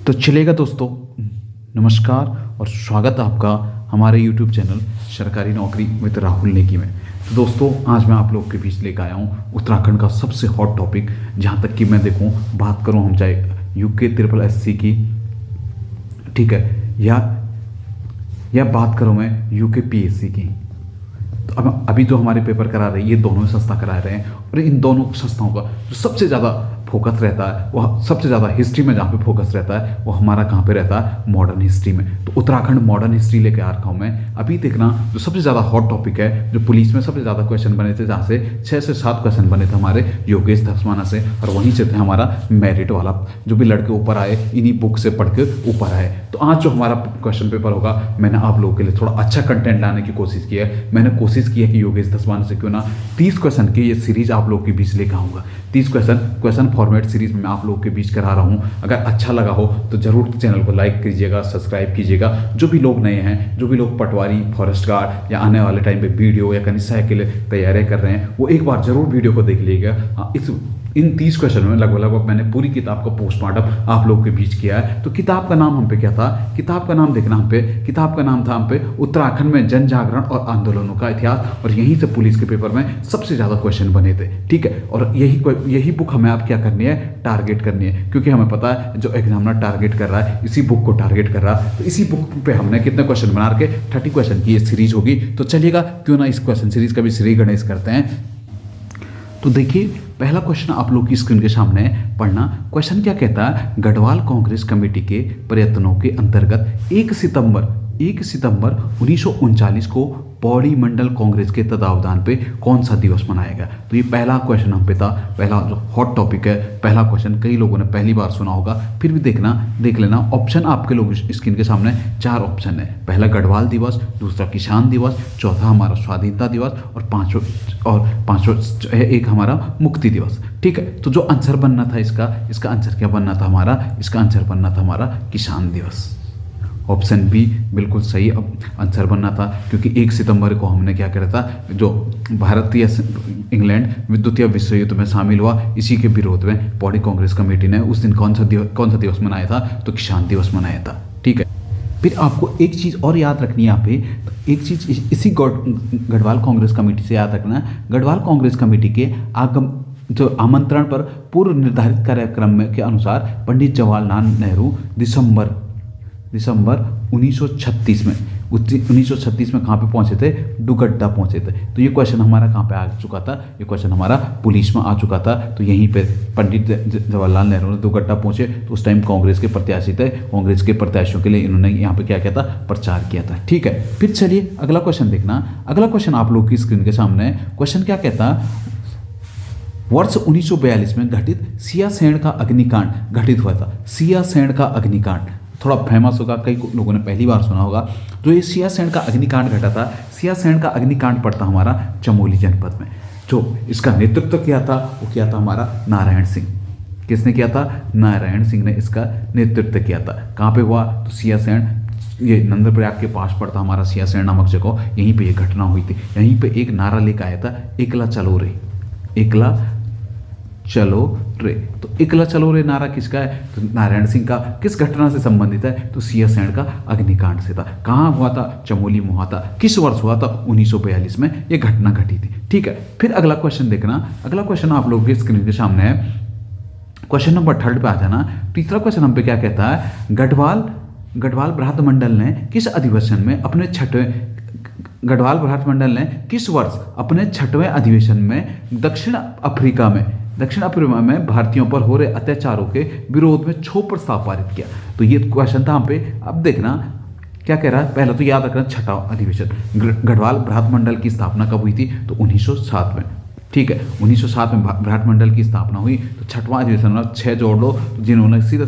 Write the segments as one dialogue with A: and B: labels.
A: तो चलेगा दोस्तों, नमस्कार और स्वागत है आपका हमारे YouTube चैनल सरकारी नौकरी विद राहुल नेगी में। तो दोस्तों, आज मैं आप लोग के बीच लेकर आया हूँ उत्तराखंड का सबसे हॉट टॉपिक। जहाँ तक कि मैं देखूँ बात करूँ हम चाहे यूके ट्रिपल एससी की, ठीक है, या बात करूँ मैं यूके पीएससी की। तो अब अभी जो हमारे पेपर करा रहे हैं ये दोनों संस्था करा रहे हैं, और इन दोनों संस्थाओं का जो सबसे ज़्यादा फोकस रहता है, वह सबसे ज़्यादा हिस्ट्री में जहाँ पे फोकस रहता है वो हमारा कहाँ पे रहता है, मॉडर्न हिस्ट्री में। तो उत्तराखंड मॉडर्न हिस्ट्री लेके आ रखा हूँ मैं। अभी देखना जो सबसे ज़्यादा हॉट टॉपिक है, जो पुलिस में सबसे ज़्यादा क्वेश्चन बने थे, जहाँ से 6 से 7 क्वेश्चन बने थे हमारे योगेश धस्माना से, और वहीं से थे हमारा मेरिट वाला, जो भी लड़के ऊपर आए इन्हीं बुक से पढ़ के ऊपर आए। तो आज जो हमारा क्वेश्चन पेपर होगा, मैंने आप लोगों के लिए थोड़ा अच्छा कंटेंट लाने की कोशिश की है। मैंने कोशिश की है कि योगेश धस्माना से क्यों ना 30 क्वेश्चन की ये सीरीज आप लोगों के बीच लेकर आऊँगा। 30 क्वेश्चन फॉर्मेट सीरीज में आप लोगों के बीच करा रहा हूँ। अगर अच्छा लगा हो तो जरूर चैनल को लाइक कीजिएगा, सब्सक्राइब कीजिएगा। जो भी लोग नए हैं, जो भी लोग पटवारी, फॉरेस्ट गार्ड या आने वाले टाइम पे बीडीओ या कनिष्ठ के लिए तैयारी कर रहे हैं, वो एक बार जरूर वीडियो को देख लीजिएगा। हाँ, इन 30 क्वेश्चन में लगभग मैंने पूरी किताब का पोस्टमार्टम आप लोगों के बीच किया है। तो किताब का नाम हम पे क्या था, किताब का नाम देखना हम पे, किताब का नाम था हम पे उत्तराखंड में जन जागरण और आंदोलनों का इतिहास, और यहीं से पुलिस के पेपर में सबसे ज़्यादा क्वेश्चन बने थे, ठीक है। और यही बुक हमें आप क्या करनी है, टारगेट करनी है, क्योंकि हमें पता है जो एग्जामिनर टारगेट कर रहा है इसी बुक को टारगेट कर रहा है। तो इसी बुक पे हमने कितने क्वेश्चन बना के 30 क्वेश्चन की ये सीरीज होगी। तो चलिएगा क्यों ना इस क्वेश्चन सीरीज का भी श्री गणेश करते हैं। तो देखिए, पहला क्वेश्चन आप लोग की स्क्रीन के सामने पढ़ना। क्वेश्चन क्या कहता है, गढ़वाल कांग्रेस कमेटी के प्रयत्नों के अंतर्गत 1 सितंबर 1939 को पौड़ी मंडल कांग्रेस के तत्वावधान पे कौन सा दिवस मनाया गया। तो ये पहला क्वेश्चन हम पे था, पहला जो हॉट टॉपिक है, पहला क्वेश्चन कई लोगों ने पहली बार सुना होगा, फिर भी देख लेना। ऑप्शन आपके लोग स्क्रीन के सामने 4 ऑप्शन है। पहला गढ़वाल दिवस, दूसरा किसान दिवस, चौथा हमारा स्वाधीनता दिवस, और पांचवा एक हमारा मुक्ति दिवस, ठीक है। तो जो आंसर बनना था इसका आंसर क्या बनना था हमारा, इसका आंसर बनना था हमारा किसान दिवस। ऑप्शन बी बिल्कुल सही आंसर बनना था, क्योंकि 1 सितंबर को हमने क्या करा था, जो भारतीय इंग्लैंड द्वितीय विश्व युद्ध में शामिल हुआ, इसी के विरोध में पौड़ी कांग्रेस कमेटी ने उस दिन कौन सा दिवस मनाया था, तो किसान दिवस मनाया था, ठीक है। फिर आपको एक चीज़ और याद रखनी है यहाँ पे, एक चीज़ इसी गढ़वाल कांग्रेस कमेटी से याद रखना। गढ़वाल कांग्रेस कमेटी के जो आमंत्रण पर पूर्व निर्धारित कार्यक्रम में के अनुसार पंडित जवाहरलाल नेहरू दिसंबर 1936 में कहाँ पे पहुँचे थे, डुगड्डा पहुँचे थे। तो ये क्वेश्चन हमारा कहाँ पे आ चुका था, ये क्वेश्चन हमारा पुलिस में आ चुका था। तो यहीं पे पंडित जवाहरलाल नेहरू ने डुगड्डा पहुँचे, तो उस टाइम कांग्रेस के प्रत्याशी थे, कांग्रेस के प्रत्याशियों के लिए इन्होंने यहाँ पे क्या किया था, प्रचार किया था, ठीक है। फिर चलिए अगला क्वेश्चन देखना। अगला क्वेश्चन आप लोग की स्क्रीन के सामने, क्वेश्चन क्या कहता, वर्ष 1942 में घटित सियासैन का अग्निकांड घटित हुआ था। सियासैन का अग्निकांड थोड़ा फेमस होगा, कई लोगों ने पहली बार सुना होगा। जो ये सियासैन का अग्निकांड घटा था, सियासैन का अग्निकांड पड़ता हमारा चमोली जनपद में। जो इसका नेतृत्व किया था वो किया था हमारा नारायण सिंह। किसने किया था, नारायण सिंह ने इसका नेतृत्व किया था। कहाँ पे हुआ, तो सियासैन, ये नंदप्रयाग के पास पड़ता हमारा सियासैन नामक जगह, यहीं पे ये घटना हुई थी। यहीं पे एक नारा लेकर आया था, एकला चलो रे, एकला चलो रे। तो एकला चलो रे नारा किसका है, तो नारायण सिंह का। किस घटना से संबंधित है, तो सियासैन का अग्निकांड से था। कहाँ हुआ था, चमोली में हुआ था। किस वर्ष हुआ था, 1942 में ये घटना घटी थी, ठीक है। फिर अगला क्वेश्चन देखना। अगला क्वेश्चन आप लोगों के स्क्रीन के सामने है, क्वेश्चन नंबर 3 पे आ जाना। तीसरा क्वेश्चन हम पे क्या कहता है, गढ़वाल बृहद मंडल ने किस अधिवेशन में अपने गढ़वाल बृहद मंडल ने किस वर्ष अपने 6वें अधिवेशन में दक्षिण अफ्रीका में भारतीयों पर हो रहे अत्याचारों के विरोध में क्षोभ प्रस्ताव पारित किया। तो ये क्वेश्चन था हम पे। अब देखना क्या कह रहा है, पहले तो याद रखना 6वां अधिवेशन। गढ़वाल बृहद मंडल की स्थापना कब हुई थी, तो 1907 में, ठीक है। 1907 में बृहद मंडल की स्थापना हुई। तो 6वां अधिवेशन में 6 जोड़ लो, तो जिन्होंने सीधा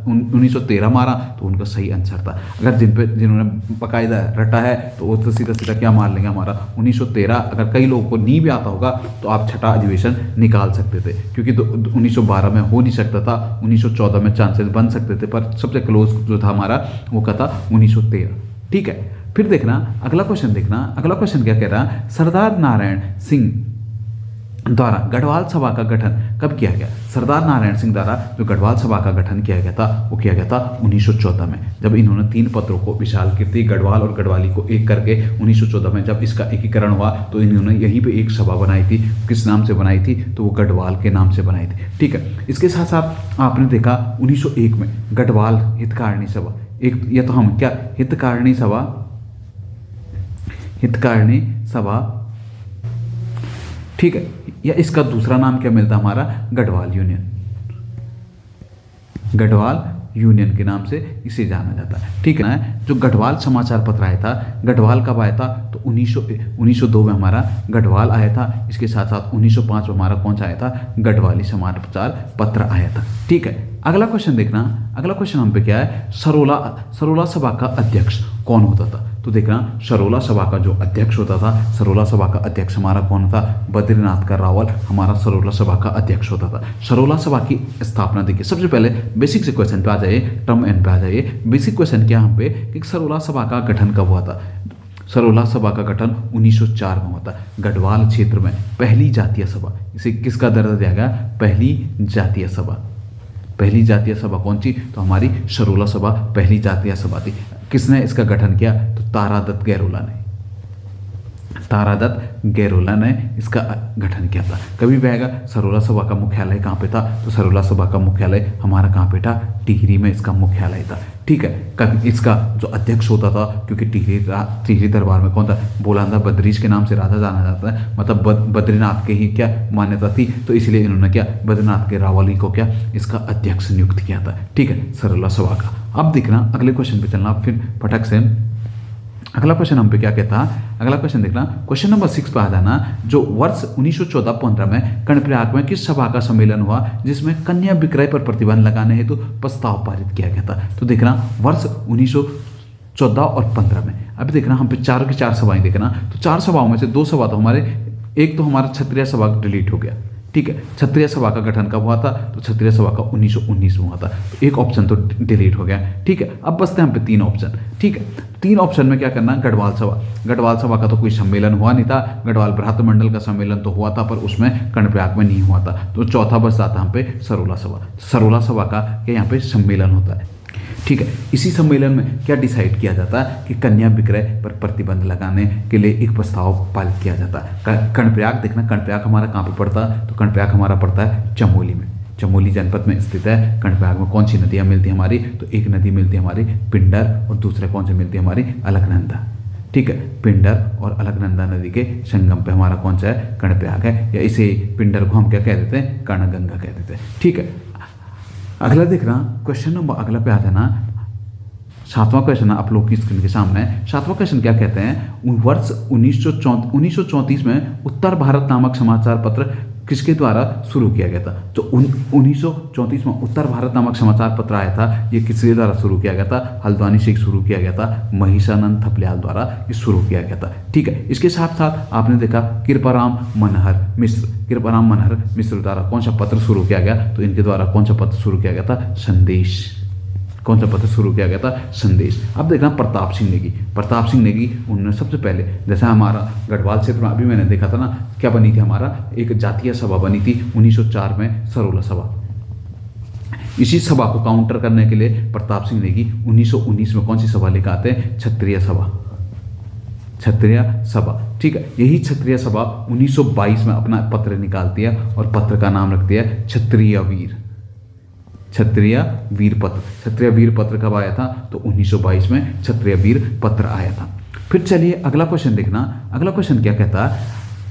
A: 1913 मारा तो उनका सही आंसर था। अगर जिन्होंने बाकायदा रटा है तो वो तो सीधा क्या मार लेंगे हमारा 1913। अगर कई लोगों को नहीं भी आता होगा तो आप 6वां अधिवेशन निकाल सकते थे, क्योंकि 1912 में हो नहीं सकता था, 1914 में चांसेस बन सकते थे, पर सबसे क्लोज जो था हमारा वो क्या था, 1913, ठीक है। फिर देखना अगला क्वेश्चन देखना। अगला क्वेश्चन क्या कह रहा है, सरदार नारायण सिंह द्वारा गढ़वाल सभा का गठन कब किया गया? सरदार नारायण सिंह द्वारा जो गढ़वाल सभा का गठन किया गया था वो किया गया था 1914 में, जब इन्होंने 3 पत्रों को विशाल कीर्ति, गढ़वाल और गढ़वाली को एक करके 1914 में जब इसका एकीकरण हुआ तो इन्होंने यहीं पे एक सभा बनाई थी। किस नाम से बनाई थी? तो वो गढ़वाल के नाम से बनाई थी। ठीक है, इसके साथ साथ आपने देखा 1901 में गढ़वाल हितकारिणी सभा, एक या तो हम क्या हितकारिणी सभा, ठीक है, या इसका दूसरा नाम क्या मिलता हमारा? गढ़वाल यूनियन के नाम से इसे जाना जाता है। ठीक है ना। जो गढ़वाल समाचार पत्र आया था, गढ़वाल कब आया था? तो 1902 में हमारा गढ़वाल आया था। इसके साथ साथ 1905 में हमारा कौन सा आया था? गढ़वाली समाचार पत्र आया था। ठीक है, अगला क्वेश्चन देखना। अगला क्वेश्चन हम पे क्या है? सरोला सभा का अध्यक्ष कौन होता था? तो देखना, सरोला सभा का जो अध्यक्ष होता था, सरोला सभा का अध्यक्ष हमारा कौन था? बद्रीनाथ का रावल हमारा सरोला सभा का अध्यक्ष होता था। सरोला सभा की स्थापना देखिए, सबसे पहले बेसिक से क्वेश्चन पे आ जाइए, टर्म एंड पे आ जाइए। बेसिक क्वेश्चन क्या हम पे कि सरोला सभा का गठन कब हुआ था? सरोला सभा का गठन 1904 में हुआ था। गढ़वाल क्षेत्र में पहली जातीय सभा, इसे किसका दर्जा दिया गया? पहली जातीय सभा। पहली जातीय सभा कौन सी? तो हमारी सरोला सभा पहली जातीय सभा थी। किसने इसका गठन किया? तो तारादत्त गैरोला ने इसका गठन किया था। कभी भी आएगा सरोला सभा का मुख्यालय कहाँ पे था? तो सरोला सभा का मुख्यालय हमारा कहाँ पे था? टिहरी में इसका मुख्यालय था। ठीक है, कभी इसका जो अध्यक्ष होता था, क्योंकि टिहरी दरबार में कौन था? बोलांदा बद्रीश के नाम से राजा जाना जाता है, मतलब बद्रीनाथ के ही क्या मान्यता थी, तो इसलिए इन्होंने क्या बद्रीनाथ के रावली को क्या इसका अध्यक्ष नियुक्त किया था। ठीक है, सरोला सभा का। अब देखना अगले क्वेश्चन पे चलना, फिर फटक से अगला क्वेश्चन हम पे क्या कहता है? अगला क्वेश्चन देखना, क्वेश्चन नंबर 6 पे आ जाना। जो वर्ष 1914-15 में कर्णप्रयाग में किस सभा का सम्मेलन हुआ जिसमें कन्या विक्रय पर प्रतिबंध लगाने हेतु प्रस्ताव पारित किया गया था? तो देखना वर्ष 1914 और 15 में। अभी देखना हम पे 4 की 4 सभाएं देखना, तो 4 सभाओं में से 2 सभा तो हमारे, एक तो हमारा क्षत्रिय सभा डिलीट हो गया। ठीक है, क्षत्रिय सभा का गठन कब हुआ था? तो क्षत्रिय सभा का 1919 में हुआ था, तो एक ऑप्शन तो डिलीट हो गया। ठीक है, अब बचते हैं हम पे 3 ऑप्शन। ठीक है, 3 ऑप्शन में क्या करना? गढ़वाल सभा। गढ़वाल सभा का तो कोई सम्मेलन हुआ नहीं था, गढ़वाल भ्रातृ मंडल का सम्मेलन तो हुआ था पर उसमें कर्णप्रयाग में नहीं हुआ था, तो चौथा बचता था हम पे सरोला सभा। सरोला सभा का क्या यहाँ पे सम्मेलन होता है। ठीक है, इसी सम्मेलन में क्या डिसाइड किया जाता है कि कन्या विक्रय पर प्रतिबंध लगाने के लिए एक प्रस्ताव पारित किया जाता है। कर्णप्रयाग देखना, कर्णप्रयाग हमारा कहाँ पे पड़ता है? तो कर्णप्रयाग हमारा पड़ता है चमोली में, चमोली जनपद में स्थित है। कर्णप्रयाग में कौन सी नदियाँ मिलती है हमारी? तो एक नदी मिलती है हमारी पिंडर और दूसरे कौन सी मिलती है हमारी? अलकनंदा। ठीक है, पिंडर और अलकनंदा नदी के संगम पे हमारा कौन सा है? कर्णप्रयाग है, या इसे पिंडर को हम क्या कह देते हैं? कर्णगंगा कह देते हैं। ठीक है, अगला देखना क्वेश्चन नंबर अगला पे आ जाना। 7वां क्वेश्चन आप लोग की स्क्रीन के सामने। 7वां क्वेश्चन क्या कहते हैं? वर्ष 1934 में उत्तर भारत नामक समाचार पत्र किसके द्वारा शुरू किया गया था? तो 1934 में उत्तर भारत नामक समाचार पत्र आया था, ये किसके द्वारा शुरू किया गया था? हल्द्वानी से शुरू किया गया था, महिषानंद थपलियाल द्वारा ये शुरू किया गया था। ठीक है, इसके साथ साथ आपने देखा कृपाराम मनहर मिश्र द्वारा कौन सा पत्र शुरू किया गया? तो इनके द्वारा कौन सा पत्र शुरू किया गया था? संदेश। कौन सा पत्र शुरू किया गया था? संदेश। अब देखना प्रताप सिंह नेगी उन्होंने सबसे पहले, जैसा हमारा गढ़वाल क्षेत्र में अभी मैंने देखा था ना, क्या बनी थी हमारा? एक जातीय सभा बनी थी 1904 में, सरोला सभा। इसी सभा को काउंटर करने के लिए प्रताप सिंह नेगी 1919 में कौन सी सभा लेकर आते हैं? क्षत्रिय सभा। ठीक है, यही क्षत्रिय सभा 1922 में अपना पत्र निकालती है और पत्र का नाम रखती है क्षत्रिय वीर पत्र कब आया था? तो 1922 में क्षत्रिय वीर पत्र आया था। फिर चलिए अगला क्वेश्चन देखना। अगला क्वेश्चन क्या कहता है?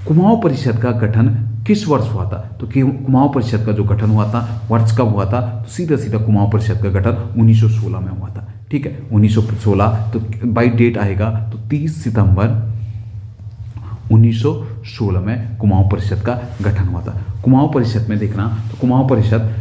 A: कुमाऊं परिषद का गठन किस वर्ष हुआ था? तो कुमाऊं परिषद का जो गठन हुआ था वर्ष कब हुआ था? तो सीधा कुमाऊं परिषद का गठन 1916 में हुआ था। ठीक है, 1916 तो बाई डेट आएगा तो 30 सितंबर 1916 में कुमाऊं परिषद का गठन हुआ था। कुमाऊं परिषद में देखना, तो कुमाऊं परिषद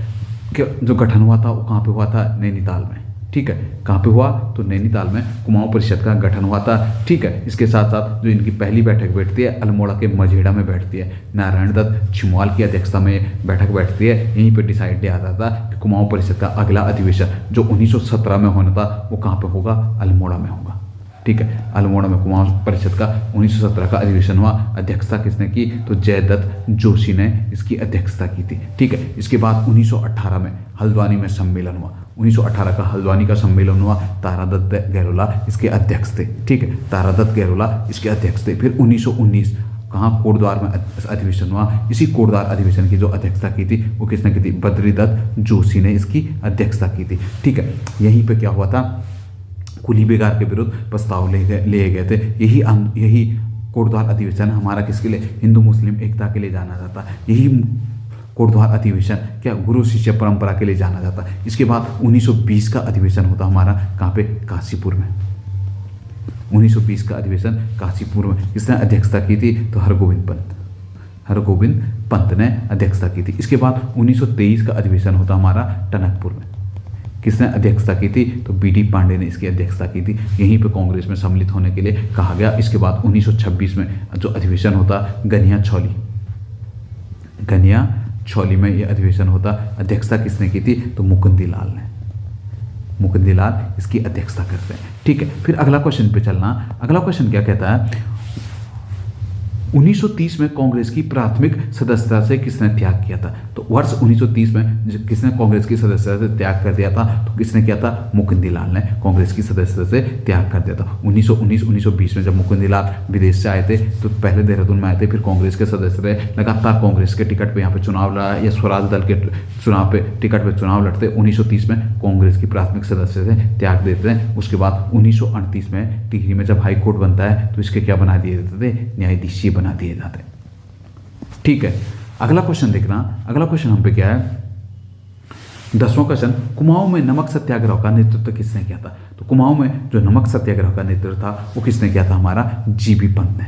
A: जो गठन हुआ था वो कहाँ पे हुआ था? नैनीताल में। ठीक है, कहाँ पे हुआ? तो नैनीताल में कुमाऊं परिषद का गठन हुआ था। ठीक है, इसके साथ साथ जो इनकी पहली बैठक बैठती है अल्मोड़ा के मझेड़ा में बैठती है। नारायण दत्त छिमवाल की अध्यक्षता में बैठक बैठती है। यहीं पे डिसाइड किया जाता था कि कुमाऊं परिषद का अगला अधिवेशन जो 1917 में होना था वो कहाँ पे होगा? अल्मोड़ा में होगा। ठीक है। अल्मोड़ा में कुमाऊं परिषद का 1917 का अधिवेशन हुआ, अध्यक्षता किसने की? तो जयदत्त जोशी ने इसकी अध्यक्षता की थी, ठीक है। इसके बाद 1918 में हल्द्वानी में सम्मेलन हुआ, 1918 का हल्द्वानी का सम्मेलन हुआ, तारादत्त गहलोला इसके अध्यक्ष थे, ठीक है। तारादत्त गहलोला इसके अध्यक्ष थे। फिर 1919 कहाँ? कोटद्वार में अधिवेशन हुआ। इसी कोटद्वार अधिवेशन की जो अध्यक्षता की थी वो किसने की थी? बद्रीदत्त जोशी ने इसकी अध्यक्षता की थी, ठीक है। यहीं पे क्या हुआ था? कुली बेगार के विरुद्ध प्रस्ताव लिए गए थे। यही कोटद्वार अधिवेशन हमारा किसके लिए? हिंदू मुस्लिम एकता के लिए जाना जाता है। यही कोटद्वार अधिवेशन क्या? गुरु शिष्य परंपरा के लिए जाना जाता है। इसके बाद 1920 का अधिवेशन होता हमारा कहाँ पे? काशीपुर में। 1920 का अधिवेशन काशीपुर में किसने अध्यक्षता की थी? तो हरगोविंद पंत ने अध्यक्षता की थी। इसके बाद 1923 का अधिवेशन होता हमारा टनकपुर में। किसने अध्यक्षता की थी? तो बीडी पांडे ने इसकी अध्यक्षता की थी। यहीं पे कांग्रेस में सम्मिलित होने के लिए कहा गया। इसके बाद 1926 में जो अधिवेशन होता गनिया छौली में यह अधिवेशन होता, अध्यक्षता किसने की थी? तो मुकुंदी लाल इसकी अध्यक्षता करते हैं, ठीक है। फिर अगला क्वेश्चन पे चलना। अगला क्वेश्चन क्या कहता है? 1930 में कांग्रेस की प्राथमिक सदस्यता से किसने त्याग किया था? तो वर्ष 1930 में किसने कांग्रेस की सदस्यता से त्याग कर दिया था? तो किसने किया था? मुकुंदी लाल ने कांग्रेस की सदस्यता से त्याग कर दिया था। 1919-1920 में जब मुकुंदी लाल विदेश से आए थे तो पहले देहरादून में आए थे, फिर कांग्रेस के सदस्य रहे, लगातार कांग्रेस के टिकट पर यहाँ पे चुनाव लड़ा या स्वराज दल के चुनाव पे टिकट पर चुनाव लड़ते। 1930 में कांग्रेस की प्राथमिक सदस्य से त्याग देते हैं। उसके बाद 1938 में टिहरी में जब हाईकोर्ट बनता है तो इसके क्या बना दिए जाते थे? न्यायाधीश बना दिए जाते, ठीक है। अगला क्वेश्चन देखना। अगला क्वेश्चन हम पे क्या है? 10वां क्वेश्चन, कुमाऊं में नमक सत्याग्रह का नेतृत्व किसने किया था? तो कुमाऊं में जो नमक सत्याग्रह का नेतृत्व था वो किसने किया था? हमारा जीबी पंत ने।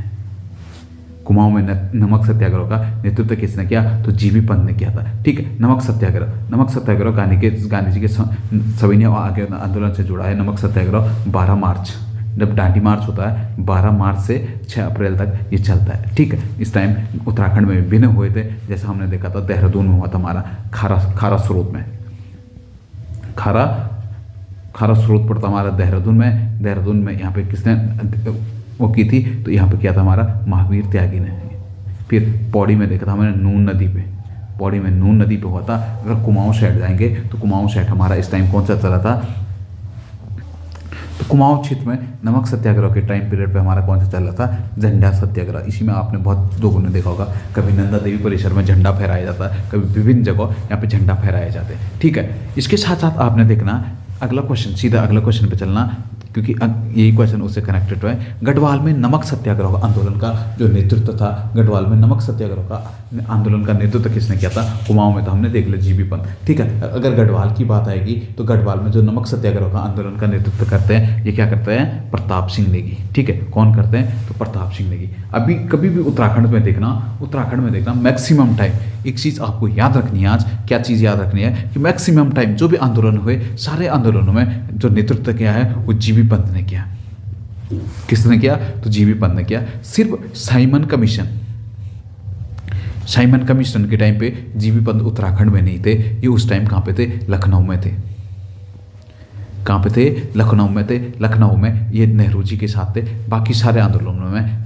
A: कुमाऊं में नमक सत्याग्रह का नेतृत्व किसने किया? तो जीबी पंत ने किया था, ठीक है। नमक सत्याग्रह गांधी जी के सविनय आंदोलन से जुड़ा है। नमक सत्याग्रह 12 मार्च, जब दांडी मार्च होता है 12 मार्च से 6 अप्रैल तक ये चलता है, ठीक है। इस टाइम उत्तराखंड में विभिन्न हुए थे, जैसा हमने देखा था देहरादून में हुआ था हमारा खारा स्रोत में। खारा स्रोत पड़ता हमारा देहरादून में यहाँ पे किसने वो की थी? तो यहाँ पे क्या था हमारा? महावीर त्यागी ने। फिर पौड़ी में देखा था हमने नून नदी पे हुआ था। अगर कुमाऊं शहर जाएंगे तो कुमाऊं शहर हमारा इस टाइम कौन सा चला था? तो कुमाऊं क्षेत्र में नमक सत्याग्रह के टाइम पीरियड पे हमारा कौन सा चल रहा था? झंडा सत्याग्रह। इसी में आपने बहुत लोगों ने देखा होगा, कभी नंदा देवी परिसर में झंडा फहराया जाता है, कभी विभिन्न जगह यहाँ पे झंडा फहराए जाते हैं, ठीक है। इसके साथ साथ आपने देखना अगला क्वेश्चन, सीधा अगला क्वेश्चन पे चलना, क्योंकि यही क्वेश्चन उससे कनेक्टेड है। गढ़वाल में नमक सत्याग्रह आंदोलन का जो नेतृत्व था, गढ़वाल में नमक सत्याग्रह का आंदोलन का नेतृत्व किसने किया था? कुमाऊं में तो हमने देख लिया जीबी पंत, ठीक है। अगर गढ़वाल की बात आएगी तो गढ़वाल में जो नमक सत्याग्रह का आंदोलन का नेतृत्व करते हैं, ये क्या करते हैं? प्रताप सिंह नेगी, ठीक है। कौन करते हैं? तो प्रताप सिंह नेगी। अभी कभी भी उत्तराखंड में देखना मैक्सिमम टाइम एक चीज़ आपको याद रखनी है। आज क्या चीज़ याद रखनी है कि मैक्सिमम टाइम जो भी आंदोलन हुए, सारे आंदोलनों में जो नेतृत्व किया है वो जीबी पंत ने किया। किसने किया? तो जीबी पंत ने किया। सिर्फ साइमन कमीशन के टाइम पे जीबी पंत उत्तराखंड में नहीं थे, ये उस टाइम कहाँ पे थे? लखनऊ में थे। कहाँ पे थे? लखनऊ में ये नेहरू जी के साथ थे। बाकी सारे आंदोलनों में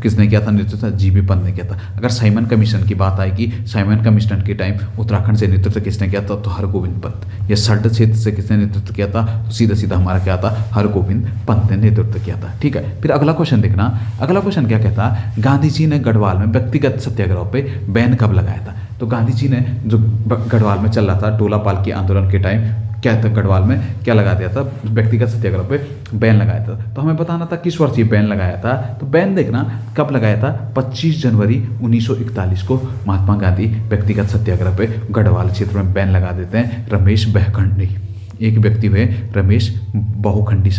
A: किसने किया था नेतृत्व? जीबी पंत ने किया था। अगर साइमन कमीशन की बात आएगी, साइमन कमीशन के टाइम उत्तराखंड से नेतृत्व किसने किया था? तो हरगोविंद पंत। या सल्ट क्षेत्र से किसने नेतृत्व किया था? तो सीधा हमारा क्या था? हरगोविंद पंत ने नेतृत्व किया था, ठीक है। फिर अगला क्वेश्चन देखना। अगला क्वेश्चन क्या कहता है? गांधी जी ने गढ़वाल में व्यक्तिगत सत्याग्रह पे बैन कब लगाया था? तो गांधी जी ने जो गढ़वाल में चल रहा था डोलापाल के आंदोलन के टाइम क्या था? गढ़वाल में क्या लगा दिया था? व्यक्तिगत सत्याग्रह पे बैन लगाया था। तो हमें बताना था किस वर्ष ये बैन लगाया था। तो बैन देखना कब लगाया था? 25 जनवरी 1941 को महात्मा गांधी व्यक्तिगत सत्याग्रह पे गढ़वाल क्षेत्र में बैन लगा देते हैं। रमेश बहुखंडी एक व्यक्ति हुए, रमेश बहुखंडी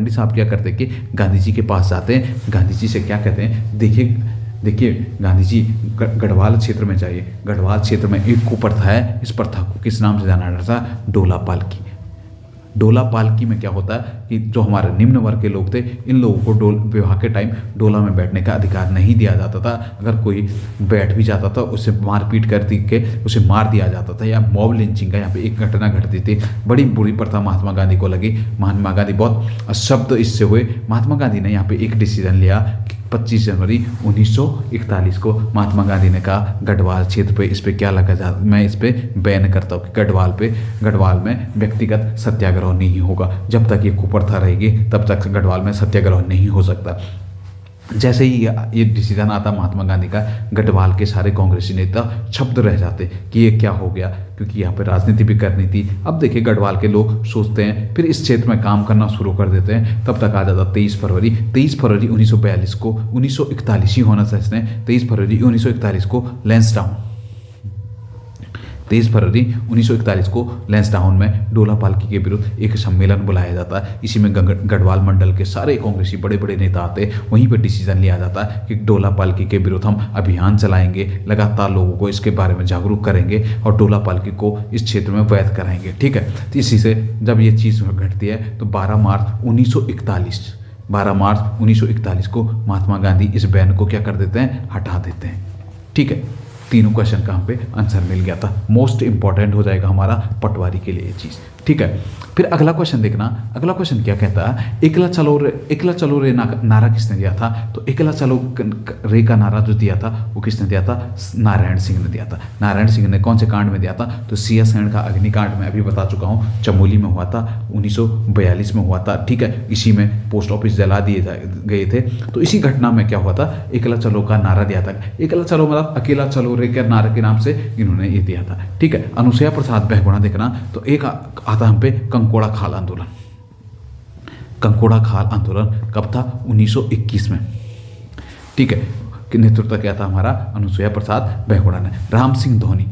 A: साहब क्या करते कि गांधी जी के पास जाते हैं, गांधी जी से क्या कहते हैं? देखिए गांधी जी गढ़वाल क्षेत्र में जाइए। गढ़वाल क्षेत्र में एक कुप्रथा है, इस प्रथा को किस नाम से जाना जाता था? डोलापाल की। डोला पालकी में क्या होता है कि जो हमारे निम्न वर्ग के लोग थे, इन लोगों को विवाह के टाइम डोला में बैठने का अधिकार नहीं दिया जाता था। अगर कोई बैठ भी जाता था उसे मारपीट कर दी के उसे मार दिया जाता था, या मॉब लिंचिंग का यहाँ पे एक घटना घटती थी। बड़ी बुरी प्रथा महात्मा गांधी को लगी। महात्मा गांधी बहुत शब्द इससे हुए। महात्मा गांधी ने यहाँ पे एक डिसीजन लिया कि 25 जनवरी 1941 को महात्मा गांधी ने कहा गढ़वाल क्षेत्र पे इस पे क्या लगा जा, मैं इस पे बैन करता हूँ कि गढ़वाल में व्यक्तिगत सत्याग्रह नहीं होगा। जब तक ये कुप्रथा रहेगी तब तक गढ़वाल में सत्याग्रह नहीं हो सकता। जैसे ही ये डिसीजन आता महात्मा गांधी का, गढ़वाल के सारे कांग्रेसी नेता छब्द रह जाते कि ये क्या हो गया, क्योंकि यहाँ पे राजनीति भी करनी थी। अब देखिए गढ़वाल के लोग सोचते हैं, फिर इस क्षेत्र में काम करना शुरू कर देते हैं। तब तक आ जाता 23 फरवरी 1942 को, 1941 ही होना चाहिए इसने, 23 फरवरी 1941 को लैंसडाउन, 23 फरवरी 1941 को लैंसडाउन में डोला पालकी के विरुद्ध एक सम्मेलन बुलाया जाता है। इसी में गढ़वाल मंडल के सारे कांग्रेसी बड़े बड़े नेता आते हैं। वहीं पर डिसीजन लिया जाता है कि डोला पालकी के विरुद्ध हम अभियान चलाएंगे, लगातार लोगों को इसके बारे में जागरूक करेंगे और डोला पालकी को इस क्षेत्र में वैध कराएंगे। ठीक है, तो इसी से जब ये चीज़ घटती है तो 12 मार्च 1941 को महात्मा गांधी इस बैन को क्या कर देते हैं, हटा देते हैं। ठीक है, तीनों क्वेश्चन का हम पे आंसर मिल गया था। मोस्ट इंपॉर्टेंट हो जाएगा हमारा पटवारी के लिए ये चीज़। ठीक है, फिर अगला क्वेश्चन देखना। अगला क्वेश्चन क्या कहता है, एकला चलो रे नारा किसने दिया था? तो एकला चलो रे का नारा जो दिया था वो किसने दिया था? नारायण सिंह ने दिया था। नारायण सिंह ने कौन से कांड में दिया था? तो सिया सेन का अग्निकांड में, अभी बता चुका हूँ, चमोली में हुआ था, 1942 में हुआ था। ठीक है, इसी में पोस्ट ऑफिस जला दिए गए थे। तो इसी घटना में क्या हुआ था, एकला चलो का नारा दिया था। एकला चलो मतलब अकेला चलो रे के नारे के नाम से इन्होंने ये दिया था। ठीक है, अनुसुईया प्रसाद बहुगुणा देखना। तो एक आता हम पे कंकोड़ा खाल आंदोलन। कंकोड़ा खाल आंदोलन कब था? 1921 में। ठीक है, कि नेतृत्व किया था हमारा अनुसुईया प्रसाद बहुगुणा ने। राम सिंह धोनी,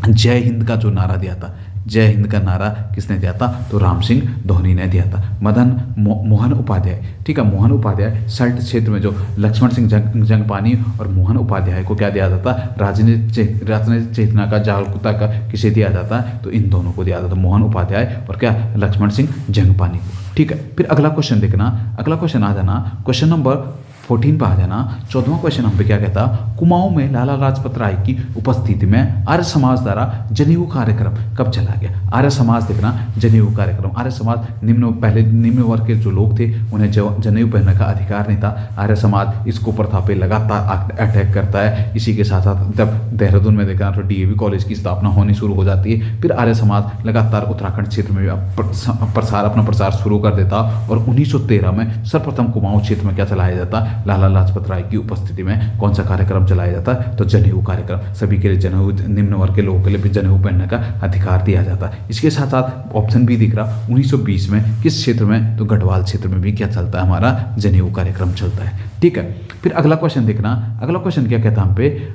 A: जय हिंद का जो नारा दिया था, जय हिंद का नारा किसने दिया था? तो राम सिंह धोनी ने दिया था। मदन मोहन उपाध्याय, ठीक है, मोहन उपाध्याय सल्ट क्षेत्र में जो लक्ष्मण सिंह जंगपानी और मोहन उपाध्याय को क्या दिया जाता? राजनीतिक चेतना का, जागरूकता का किसे दिया जाता है? तो इन दोनों को दिया जाता, मोहन उपाध्याय और क्या, लक्ष्मण सिंह जंगपानी को। ठीक है, फिर अगला क्वेश्चन देखना। अगला क्वेश्चन आ जाना, क्वेश्चन नंबर 14 पर आ जाना। 14वां क्वेश्चन हम पे क्या कहता? कुमाऊं में लाला लाजपत राय की उपस्थिति में आर्य समाज द्वारा जनेऊ कार्यक्रम कब चला गया? आर्य समाज देखना, जनेऊ कार्यक्रम। आर्य समाज निम्न वर्ग के जो लोग थे उन्हें जनेऊ पहनने का अधिकार नहीं था। आर्य समाज इसको प्रथा पे लगातार अटैक करता है। इसी के साथ साथ जब देहरादून में देखना तो डीएवी कॉलेज की स्थापना होनी शुरू हो जाती है। फिर आर्य समाज लगातार उत्तराखंड क्षेत्र में अपना प्रसार शुरू कर देता और 1913 में सर्वप्रथम कुमाऊं क्षेत्र में क्या चलाया जाता? लाला लाजपत राय की उपस्थिति में कौन सा कार्यक्रम चलाया जाता है? तो जनेऊ कार्यक्रम। सभी के लिए जनेऊ, निम्न वर्ग के लोगों के लिए भी जनेऊ पहनने का अधिकार दिया जाता है। इसके साथ साथ ऑप्शन भी दिख रहा 1920 में किस क्षेत्र में? तो गढ़वाल क्षेत्र में भी क्या चलता है? हमारा जनेऊ कार्यक्रम चलता है। ठीक है, फिर अगला क्वेश्चन देखना। अगला क्वेश्चन क्या कहता है हम पे?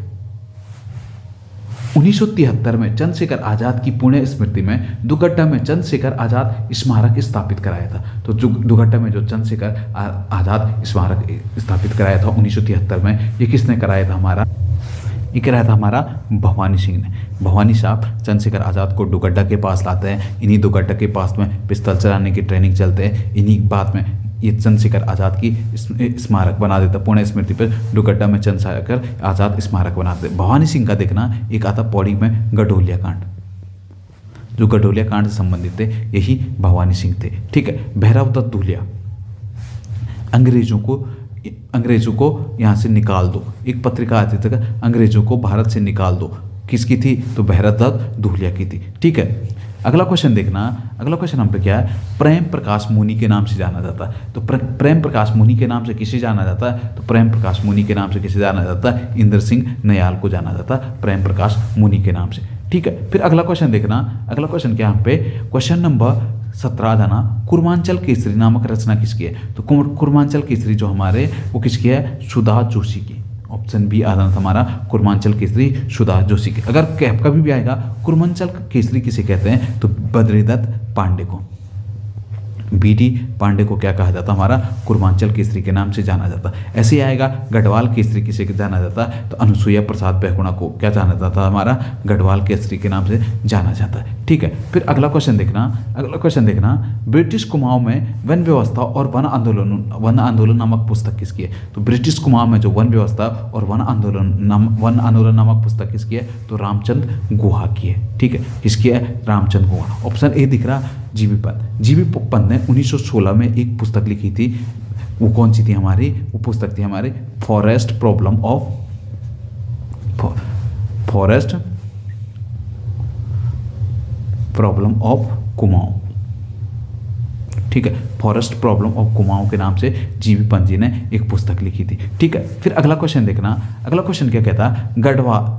A: 1973 में चंद्रशेखर आजाद की पुण्य स्मृति में दुगड्डा में चंद्रशेखर आजाद स्मारक स्थापित कराया था। तो दुगड्डा में जो चंद्रशेखर आजाद स्मारक स्थापित कराया था 1973 में, ये किसने कराया था? हमारा ये कराया था हमारा भवानी सिंह ने। भवानी साहब चंद्रशेखर आजाद को दुगड्डा के पास लाते हैं। इन्हीं दुगड्डा के पास में पिस्तौल चलाने की ट्रेनिंग चलते हैं। इन्हीं बाद में ये चंद्रशेखर आजाद की स्मारक बना देता। पुण्य स्मृति पर दुगड्डा में चंद्रशेखर आजाद स्मारक बनाते। भवानी सिंह का देखना एक आता पौड़ी में गढोलिया कांड, जो गढोलिया कांड से संबंधित थे, यही भवानी सिंह थे। ठीक है, भैरव दत्त धूलिया, अंग्रेजों को यहाँ से निकाल दो। एक पत्रिका आती थी, अंग्रेजों को भारत से निकाल दो। किसकी थी? तो भैरव दत्त धूलिया की थी। ठीक है, अगला क्वेश्चन देखना। अगला क्वेश्चन हम पे क्या है? प्रेम प्रकाश मुनि के नाम से जाना जाता है। तो प्रेम प्रकाश मुनि के नाम से किसे जाना जाता है? तो प्रेम प्रकाश मुनि के नाम से किसे जाना जाता है? इंद्र सिंह नयाल को जाना जाता है प्रेम प्रकाश मुनि के नाम से। ठीक है, फिर अगला क्वेश्चन देखना। अगला क्वेश्चन क्या हम पे? क्वेश्चन नंबर 17 जाना। कुर्मांचल केसरी नामक रचना किसकी है? तो कुर्मांचल केसरी जो हमारे वो किसकी है? सुधा जोशी की। ऑप्शन बी आ रहा था हमारा, कुर्मांचल केसरी सुधा जोशी की। अगर कैप कभी भी आएगा कुर्मांचल केसरी किसे कहते हैं? तो बद्रीदत्त पांडे को। बीडी पांडे को क्या कहा जाता, हमारा पूर्वांचल केसरी के नाम से जाना जाता। ऐसे ही आएगा गढ़वाल केसरी किसे जाना जाता, तो अनुसुईया प्रसाद बहुगुणा को क्या जाना जाता, हमारा गढ़वाल केसरी के नाम से जाना जाता है। ठीक है, फिर अगला क्वेश्चन देखना, ब्रिटिश कुमाऊं में वन व्यवस्था और वन आंदोलन नामक पुस्तक किसकी है। तो ब्रिटिश कुमाऊं में जो वन व्यवस्था और वन आंदोलन नामक पुस्तक किसकी है, तो रामचंद गुहा की है। ठीक है, किसकी है, रामचंद गुहा। ऑप्शन ए दिख रहा, जीबी पंत ने 1916 में एक पुस्तक लिखी थी, वो कौन सी थी हमारी, वो पुस्तक थी हमारी फॉरेस्ट प्रॉब्लम ऑफ कुमाऊं। ठीक है, फॉरेस्ट प्रॉब्लम ऑफ कुमाऊं के नाम से जीबी पंत जी ने एक पुस्तक लिखी थी। ठीक है, फिर अगला क्वेश्चन देखना, अगला क्वेश्चन क्या कहता है,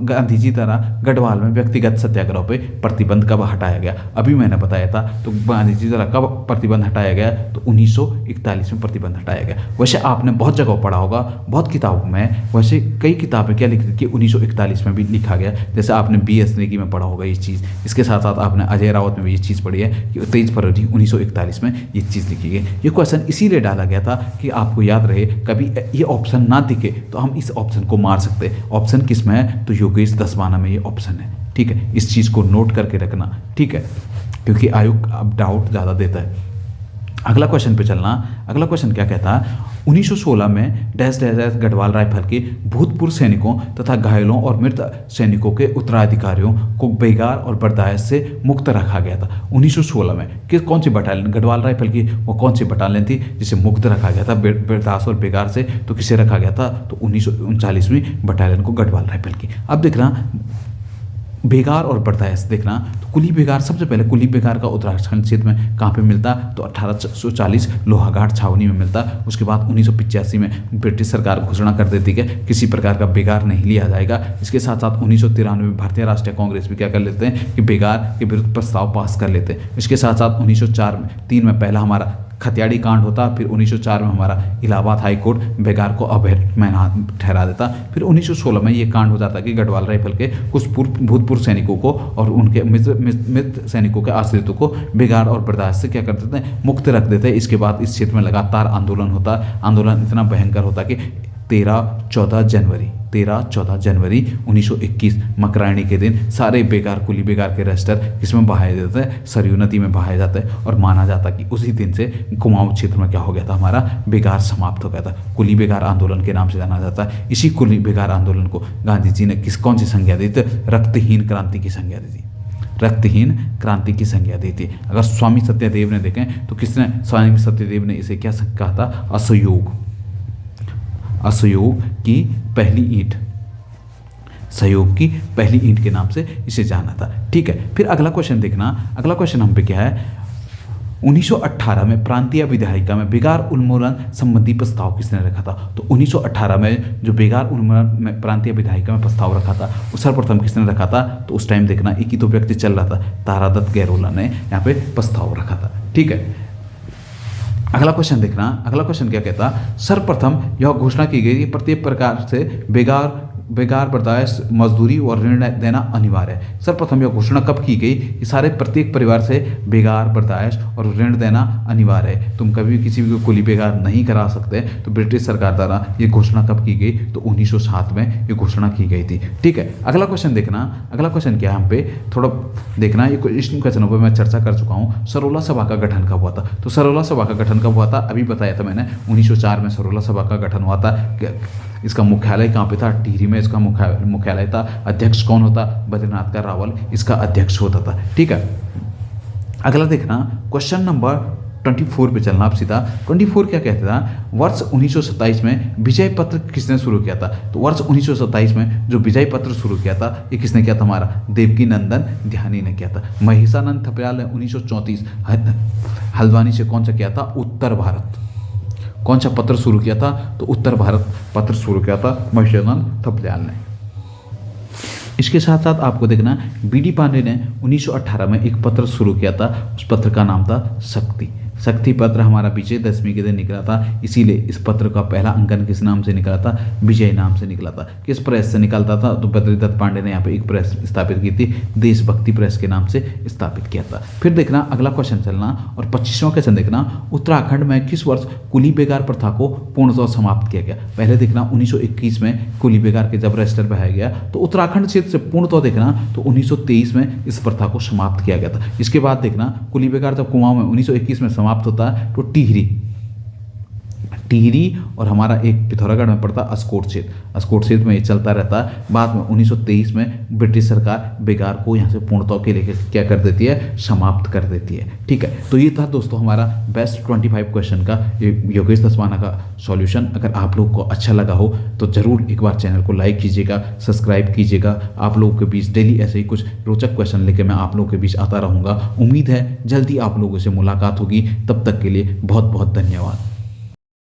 A: गांधी जी द्वारा गढ़वाल में व्यक्तिगत सत्याग्रह पे प्रतिबंध कब हटाया गया। अभी मैंने बताया था, तो गांधी जी द्वारा कब प्रतिबंध हटाया गया, तो 1941 में प्रतिबंध हटाया गया। वैसे आपने बहुत जगह पढ़ा होगा, बहुत किताबों में, वैसे कई किताबें क्या लिखी कि 1941 में भी लिखा गया, जैसे आपने BS नेगी में पढ़ा होगा ये चीज़। इसके साथ साथ आपने अजय रावत में भी ये चीज़ पढ़ी है कि 23 फरवरी 1941 में ये चीज़ लिखी गई। ये क्वेश्चन इसीलिए डाला गया था कि आपको याद रहे, कभी ये ऑप्शन ना दिखे तो हम इस ऑप्शन को मार सकते हैं। ऑप्शन किस में है, तो योगेश दसवाना में ये ऑप्शन है। ठीक है, इस चीज़ को नोट करके रखना। ठीक है, क्योंकि आयोग अब डाउट ज़्यादा देता है। अगला क्वेश्चन पे चलना, अगला क्वेश्चन क्या कहता है, 1916 में डैश डैश गढ़वाल राइफल के भूतपूर्व सैनिकों तथा घायलों और मृत सैनिकों के उत्तराधिकारियों को बेगार और बर्दाश्त से मुक्त रखा गया था। 1916 में कौन सी बटालियन, गढ़वाल राइफल की वो कौन सी बटालियन थी जिसे मुक्त रखा गया था बर्दाश्त और बेगार से, तो किसे रखा गया था, तो 1939वीं बटालियन को गढ़वाल राइफल की। अब देखना बेगार और बर्दाश्त देखना, तो कुली बेगार, सबसे पहले कुली बेगार का उत्तराखंड क्षेत्र में कहाँ पे मिलता, तो 1840 लोहाघाट छावनी में मिलता। उसके बाद 1985 में ब्रिटिश सरकार घोषणा कर देती है कि किसी प्रकार का बेगार नहीं लिया जाएगा। इसके साथ साथ 1993 में भारतीय राष्ट्रीय कांग्रेस भी क्या कर लेते हैं कि बेगार के विरुद्ध प्रस्ताव पास कर लेते हैं। इसके साथ साथ 1903 में पहला हमारा खतियाड़ी कांड होता, फिर 1904 में हमारा इलाहाबाद हाई कोर्ट बेगार को अवैध मैनान ठहरा देता। फिर 1916 में ये कांड हो जाता कि गढ़वाल राइफल के कुछ भूतपूर्व सैनिकों को और उनके मृत सैनिकों के आश्रितों को बेगार और बर्दाश्त से क्या कर देते हैं, मुक्त रख देते हैं। इसके बाद इस क्षेत्र में लगातार आंदोलन होता, आंदोलन इतना भयंकर होता कि 13-14 जनवरी 1921 मकरायणी के दिन सारे बेगार कुली बेगार के रजिस्टर किसमें बहाए जाते हैं, सरयू नदी में बहाए जाते हैं। और माना जाता कि उसी दिन से कुमाऊं क्षेत्र में क्या हो गया था, हमारा बेगार समाप्त हो गया था। कुली बेगार आंदोलन के नाम से जाना जाता है। इसी कुली बेगार आंदोलन को गांधी जी ने कौन सी संज्ञा दी थी, रक्तहीन क्रांति की संज्ञा दी थी, रक्तहीन क्रांति की संज्ञा दी थी। अगर स्वामी सत्यदेव ने देखें तो किसने, स्वामी सत्यदेव ने इसे क्या कहा था, असहयोग की पहली ईंट, सहयोग की पहली ईंट के नाम से इसे जाना था। ठीक है, फिर अगला क्वेश्चन देखना, अगला क्वेश्चन हम पे क्या है, 1918 में प्रांतीय विधायिका में बेगार उन्मूलन संबंधी प्रस्ताव किसने रखा था। तो 1918 में जो बेगार उन्मूलन में प्रांतीय विधायिका में प्रस्ताव रखा था, वो सर्वप्रथम किसने रखा था, तो उस टाइम देखना एक ही तो व्यक्ति चल रहा था, तारादत्त गैरोला ने यहाँ पे प्रस्ताव रखा था। ठीक है, अगला क्वेश्चन देखना, अगला क्वेश्चन क्या कहता, सर्वप्रथम यह घोषणा की गई कि प्रत्येक प्रकार से बेगार बर्दाश्त, मजदूरी और ऋण देना अनिवार्य है। सर्वप्रथम यह घोषणा कब की गई कि सारे प्रत्येक परिवार से बेगार बर्दाश्त और ऋण देना अनिवार्य है, तुम कभी भी किसी भी को कुली बेगार नहीं करा सकते। तो ब्रिटिश सरकार द्वारा ये घोषणा कब की गई, तो 1907 में ये घोषणा की गई थी। ठीक है, अगला क्वेश्चन देखना, अगला क्वेश्चन क्या है हम पे थोड़ा देखना, ये क्वेश्चनों पर मैं चर्चा कर चुका हूँ। सरोला सभा का गठन कब हुआ था, तो सरोला सभा का गठन कब हुआ था, अभी बताया था मैंने, 1904 में सरोला सभा का गठन हुआ था। इसका मुख्यालय कहाँ पे था, टिहरी में इसका मुख्यालय था। अध्यक्ष कौन होता, बद्रीनाथ का रावल इसका अध्यक्ष होता था। ठीक है, अगला देखना क्वेश्चन नंबर 24 पे चलना आप सीधा। 24 क्या कहता था, वर्ष 1927 में विजय पत्र किसने शुरू किया था। तो वर्ष 1927 में जो विजय पत्र शुरू किया था ये किसने किया था, हमारा देवकी नंदन ध्यानी ने किया था। महिषानंद थपलियाल ने 1934 हल्द्वानी से कौन सा किया था, उत्तर भारत, कौन सा पत्र शुरू किया था, तो उत्तर भारत पत्र शुरू किया था महिषानंद थपलियाल ने। इसके साथ साथ आपको देखना बीडी पांडे ने 1918 में एक पत्र शुरू किया था, उस पत्र का नाम था शक्ति। शक्ति पत्र हमारा विजयदशमी के दिन निकला था, इसीलिए इस पत्र का पहला अंकन किस नाम से निकला था? विजय नाम से निकला था। किस प्रेस से निकलता था? तो बद्रीदत्त पांडे ने यहाँ पे एक प्रेस स्थापित की थी, देशभक्ति प्रेस के नाम से स्थापित किया था। फिर देखना अगला क्वेश्चन चलना और 25वां क्वेश्चन देखना, उत्तराखंड में किस वर्ष कुली बेगार प्रथा को पूर्णतः समाप्त किया गया? पहले देखना 1921 में कुली बेगार के जब रजिस्टर बनाया गया, तो उत्तराखंड क्षेत्र से पूर्णतः देखना तो 1923 में इस प्रथा को समाप्त किया गया था। इसके बाद देखना कुली बेगार जब कुमाऊं में 1921 में समाप्त होता है, तो टिहरी और हमारा एक पिथौरागढ़ में पड़ता अस्कोट क्षेत्र में ये चलता रहता है। बाद में 1923 में ब्रिटिश सरकार बेगार को यहाँ से पूर्णतः के लेकर क्या कर देती है? समाप्त कर देती है। ठीक है, तो ये था दोस्तों हमारा बेस्ट 25 क्वेश्चन का योगेश धस्माना का सॉल्यूशन। अगर आप लोग को अच्छा लगा हो तो ज़रूर एक बार चैनल को लाइक कीजिएगा, सब्सक्राइब कीजिएगा। आप लोगों के बीच डेली ऐसे ही कुछ रोचक क्वेश्चन लेकर मैं आप लोगों के बीच आता रहूँगा। उम्मीद है जल्दी आप लोगों से मुलाकात होगी। तब तक के लिए बहुत बहुत धन्यवाद।